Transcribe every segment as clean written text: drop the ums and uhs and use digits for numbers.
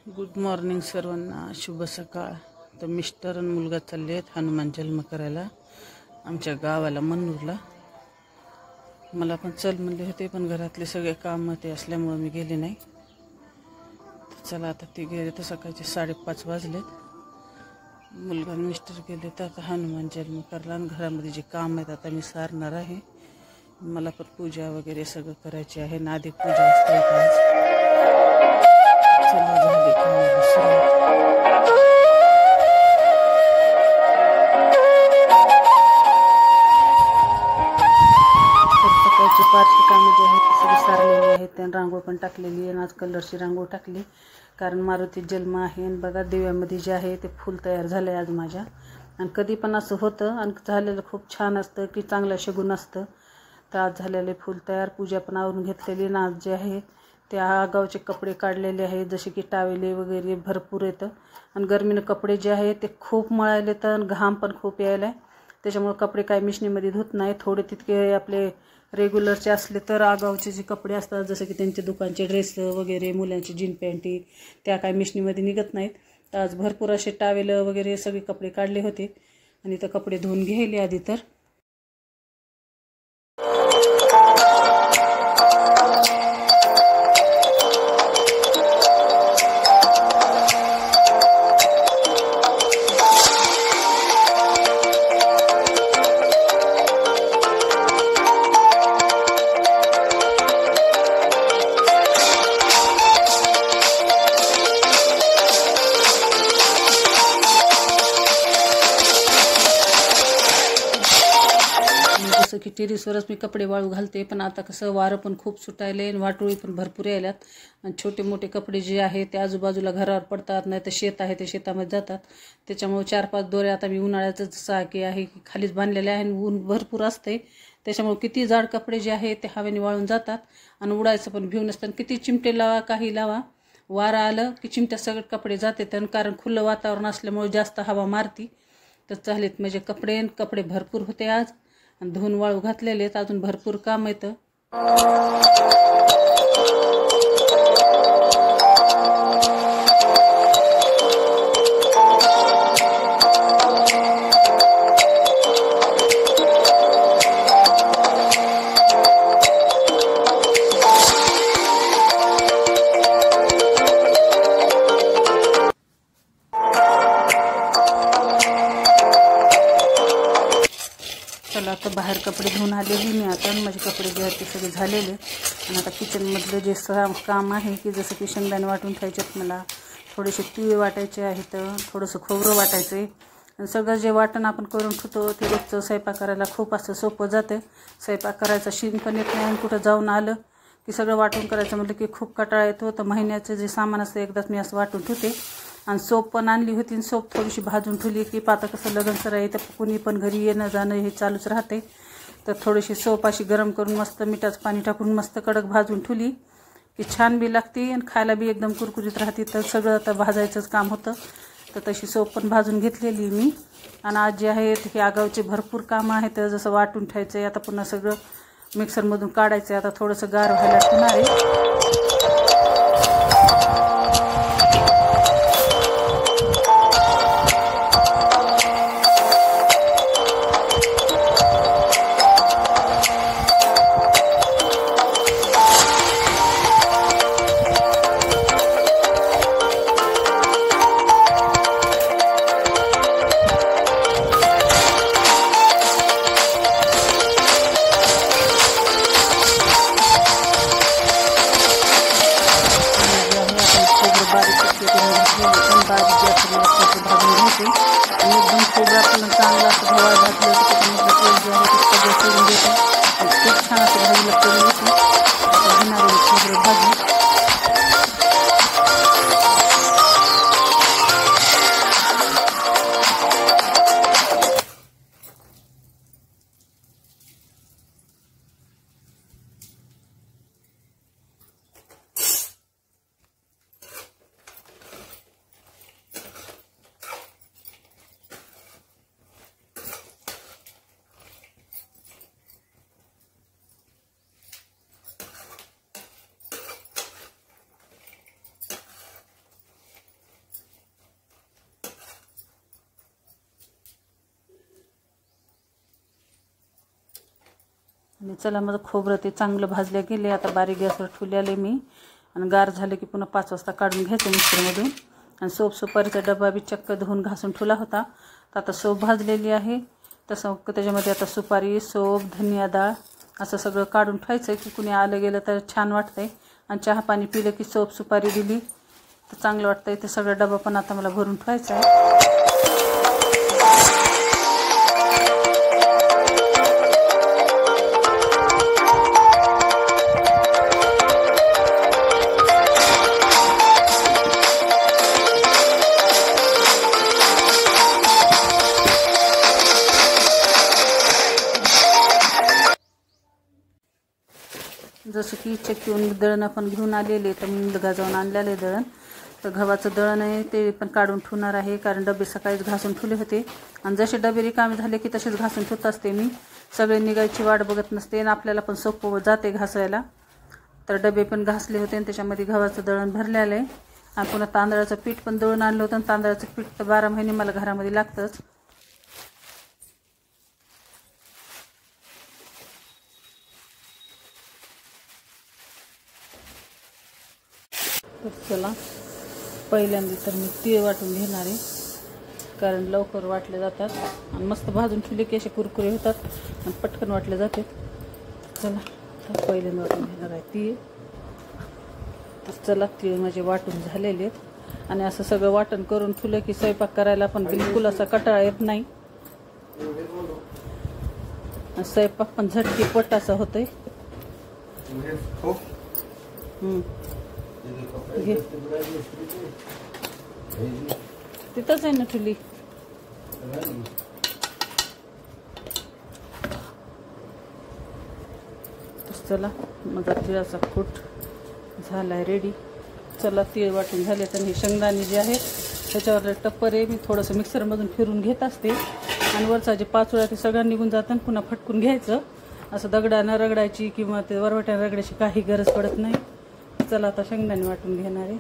Good morning सर्वांना, शुभ सकाळ. तर मिस्टर आणि मुलगा चालले आहेत हनुमान जन्म करायला आमच्या गावाला मन्नूरला. मला पण चल म्हणले होते, पण घरातले सगळे कामं ते असल्यामुळं मी गेले नाही. तर चला आता ते गेले तर सकाळचे 5:30 वाजलेत. मुलगा आणि मिस्टर गेले तर आता हनुमान जन्म करायला, आणि घरामध्ये जे काम आहेत आता मी सारणार आहे. मला पण पूजा वगैरे सगळं करायची आहे, नादी पूजा असते आज. चला झाली कामाला सुरुवात. सकाळची पार्टी कामं जी आहेत ती सगळी सारलेली आहेत. त्यानं रांगोळ पण टाकलेली आहे, आणि आज कलरची रांगोळ टाकली कारण मारुती जन्म आहे. आणि बघा दिव्यामध्ये जे आहे ते फूल तयार झालं आहे आज माझ्या. आणि कधी पण असं होतं आणि झालेलं खूप छान असतं की चांगलं शगुन असतं. तर आज झालेले फूल तयार, पूजा पण आवरून घेतलेली. आणि आज जे आहे ते आगावचे कपडे काढलेले आहेत, जसे की टावेले वगैरे भरपूर येतं. आणि गरमीनं कपडे जे आहे ते खूप मळायले तर, आणि घाम पण खूप यायला आहे. त्याच्यामुळे कपडे काय मिशनीमध्ये धुत नाही. थोडे तितके आपले रेग्युलरचे असले तर आगावचे जे कपडे असतात, जसं की त्यांचे दुकानचे ड्रेस वगैरे, मुलांची जीन पॅन्टी, त्या काय मिशनीमध्ये निघत नाहीत. तर आज भरपूर असे टावेलं वगैरे सगळे कपडे काढले होते, आणि तर कपडे धुवून घ्यायले आधी. तर जसं की टेरेसवरच मी कपडे वाळू घालते, पण आता कसं वारं पण खूप सुटायले आणि वाटोळी पण भरपूर यायल्यात. आणि छोटे मोठे कपडे जे आहे ते आजूबाजूला घरावर पडतात, नाही तर शेत आहे ते शेतामध्ये जातात. त्याच्यामुळे 4-5 दोऱ्या आता मी उन्हाळ्याचं जसं की आहे की खालीच बांधलेल्या आहे, आणि ऊन भरपूर असते. त्याच्यामुळे किती जाड कपडे जे आहे ते हवेने वाळून जातात, आणि उडायचं पण भिव नसतं. किती चिमटे लावा, काही लावा, वारं आलं की चिमट्या सगळे कपडे जाते. आणि कारण खुलं वातावरण असल्यामुळे जास्त हवा मारती. तर चालेत म्हणजे कपडे भरपूर होते आज, आणि धुवून वाळू घातलेले आहेत. अजून भरपूर काम येतं. चला आता बाहेर कपडे धुवून आलेली मी आता, माझे कपडे जे आहेत ते सगळे झालेले. आणि आता किचनमधलं जे काम आहे की जसं की शेंगदाणे वाटून ठेवायच्यात, मला थोडेसे तिळ वाटायचे आहेत, थोडंसं खोबरं वाटायचं आहे. आणि सगळं जे वाटण आपण करून ठेवतो ते रोजचं स्वयंपाक करायला खूप असं सोपं जातं. स्वयंपाक करायचा शीन पण येत नाही, आणि कुठं जाऊन आलं की सगळं वाटून करायचं म्हटलं की खूप कंटाळा येतो. तर महिन्याचं जे सामान असतं एकदाच मी असं वाटून ठेवते. आणि सोप पण आणली होती, आणि सोप थोडीशी भाजून ठेवली की पाता कसं लग्न सराई तर कुणी पण घरी येणं जाणं हे चालूच राहते. तर थोडीशी सोप अशी गरम करून मस्त मिठाचं पाणी टाकून मस्त कडक भाजून ठेवली की छान बी लागते, आणि खायला बी एकदम कुरकुरीत राहते. तर सगळं आता भाजायचंच काम होतं, तर तशी सोप पण भाजून घेतलेली मी. आणि आज जे आहेत हे आगावचे भरपूर कामं आहेत, जसं वाटून ठेवायचं आहे, आता पुन्हा सगळं मिक्सरमधून काढायचं आहे. आता थोडंसं गार व्हायला ठेवणार आहे. एकदम खोबरं आपल्याला चांगलं असं धवा घातलं की त्याच्यामधलं तेल जे आहे ते सगळं सोडून देतं, खूप छान असं भाजीला करून घेते. घेणार खोबरं भाजी. आणि चला माझं खोबरं ते चांगलं भाजल्या गेले. आता बारीक गॅसवर ठेवलेले मी आणि गार झाले की पुन्हा 5 वाजता काढून घ्यायचं मिक्सरमधून. आणि सोप सुपारीचा डबा बी चक्क धुवून घासून ठेवला होता. तर आता सोप भाजलेली आहे. तसं त्याच्यामध्ये आता सुपारी, सोप, धनिया डाळ असं सगळं काढून ठेवायचं की कुणी आलं गेलं तर छान वाटतंय. आणि चहा पाणी पिलं की सोप सुपारी दिली तर चांगलं वाटतंय. ते सगळं डबा पण आता मला भरून ठेवायचा आहे. जसं की चक्कीहून दळण आपण घेऊन आलेले तर मी मुलगा जाऊन आणलेलं आहे दळण. तर गव्हाचं दळण आहे ते पण काढून ठेवणार आहे कारण डबे सकाळीच घासून ठेवले होते. आणि जसे डबे रिकामे झाले की तसेच घासून ठेवत असते मी. सगळे निघायची वाट बघत नसते आणि आपल्याला पण सोपं जाते घासायला. तर डबे पण घासले होते आणि त्याच्यामध्ये गव्हाचं दळण भरलेलं आहे. आणि पुन्हा तांदळाचं पीठ पण दळून आणलं होतं. आणि तांदळाचं पीठ तर 12 महिने मला घरामध्ये लागतंच. चला पहिल्यांदा तर मी तीळ वाटून घेणार आहे कारण लवकर वाटले जातात आणि मस्त भाजून ठेवले की असे कुरकुरे होतात आणि पटकन वाटले जाते. चला तर पहिल्यांदा वाटून घेणार आहे तीळ. तर चला तीळ माझे वाटून झालेले आहेत. आणि असं सगळं वाटण करून ठेवलं की स्वयंपाक करायला पण बिलकुल असा कंटाळा येत नाही. स्वयंपाक पण झटकीपट असा होतोय. तिथंच आहे ना ठुली. चला माझा तिळाचा कूट झाला आहे रेडी. चला तीळ वाटून झाले तर हे शेंगदाणे जे आहे त्याच्यावर टप्पर आहे मी थोडंसं मिक्सरमधून फिरून घेत असते. आणि वरचा जे पाचोळा ते सगळं निघून जातं पुन्हा फटकून घ्यायचं. असं दगडानं रगडायची किंवा ते वरवट्यानं रगडायची काही गरज पडत नाही. चला आता शेंगदाणे वाटून घेणार आहे.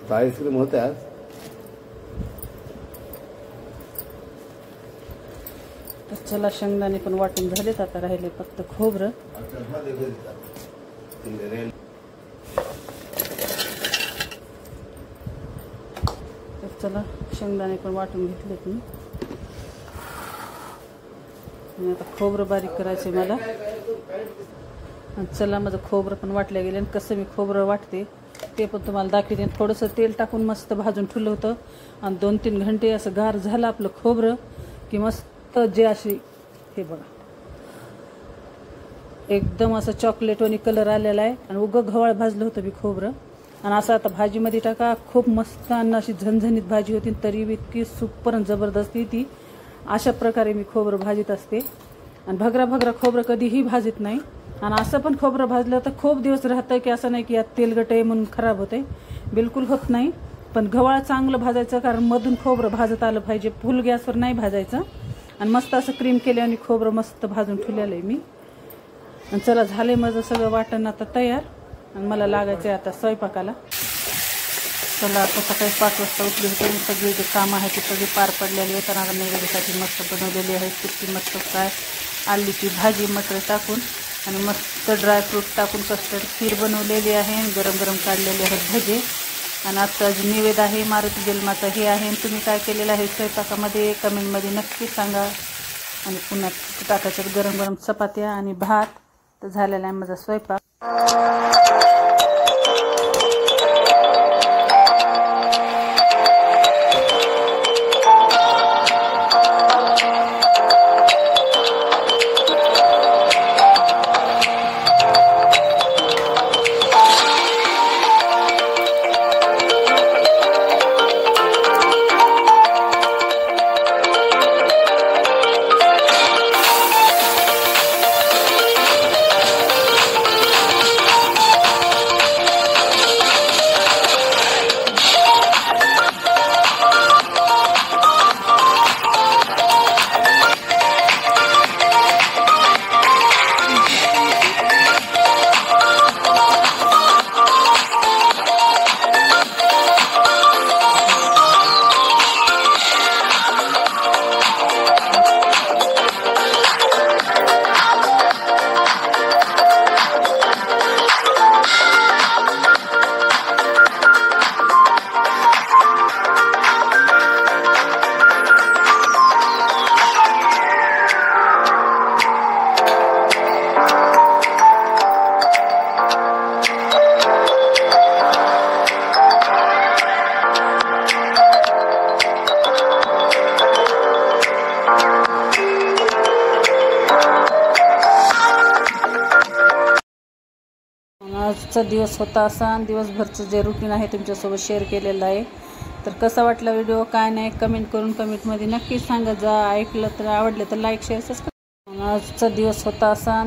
40 ग्राम होते आज. तर चला शेंगदाणे पण वाटून झालेत. आता राहिले फक्त खोबरं. तर चला शेंगदाणे पण वाटून घेतलेत मी. आणि आता खोबरं बारीक करायचं मला. आणि चला माझं खोबरं पण वाटलं गेलं. आणि कसं मी खोबरं वाटते ते पण तुम्हाला दाखवते. थोडंसं तेल टाकून मस्त भाजून ठेवलं होतं. आणि 2-3 घंटे असं गार झालं आपलं खोबरं की मस्त जे अशी हे बघा एकदम असं चॉकलेटवानी कलर आलेला आहे. आणि उगं गव्हाळ भाजलं होतं मी खोबरं. आणि असं आता भाजीमध्ये टाका खूप मस्त आणि अशी झणझणीत भाजी होती. तरी इतकी सुपर आणि जबरदस्ती ती. अशा प्रकारे मी खोबरं भाजीत असते. आणि भगरा खोबरं कधीही भाजीत नाही. आणि असं पण खोबरं भाजलं तर खूप दिवस राहतं की असं नाही की यात तेलगट आहे म्हणून खराब होते. बिलकुल होत नाही. पण गव्हाळ चांगलं भाजायचं कारण मधून खोबरं भाजत आलं पाहिजे. फुल गॅसवर नाही भाजायचं. आणि मस्त असं क्रीम केले आणि खोबरं मस्त भाजून ठेवलेलं आहे मी. आणि चला झाले माझं सगळं वाटण आता तयार. आणि मला लागायचं आहे आता स्वयंपाकाला. चला आता सकाळी 5 वाजता उठले होते. सगळे जे कामं आहेत ते सगळे पार पडलेले आहेत. आणि नैवेद्यासाठी मस्त बनवलेली आहे किती मस्त काय आलूची भाजी मटर टाकून आणि मस्त ड्रायफ्रूट टाकून कस्टर्ड खीर बनवलेली आहे. गरम गरम काढलेले आहेत भजे. आणि आजचा जे नैवेद्य आहे मारुती जन्माचा हे आहे. तुम्ही काय केलेलं आहे स्वयंपाकामध्ये कमेंटमध्ये नक्की सांगा. आणि पुन्हा टाकायच्यात गरम गरम चपात्या आणि भात. तर झालेला आहे माझा स्वयंपाक. आजचा दिवस होता असा आणि दिवसभरचं जे रुटीन आहे तुमच्यासोबत शेअर केलेलं आहे. तर कसा वाटला व्हिडिओ काय नाही कमेंट करून कमेंटमध्ये नक्की सांगा. जा ऐकलं तर आवडलं तर लाईक शेअर सबस्क्राईब. आजचा दिवस होता असा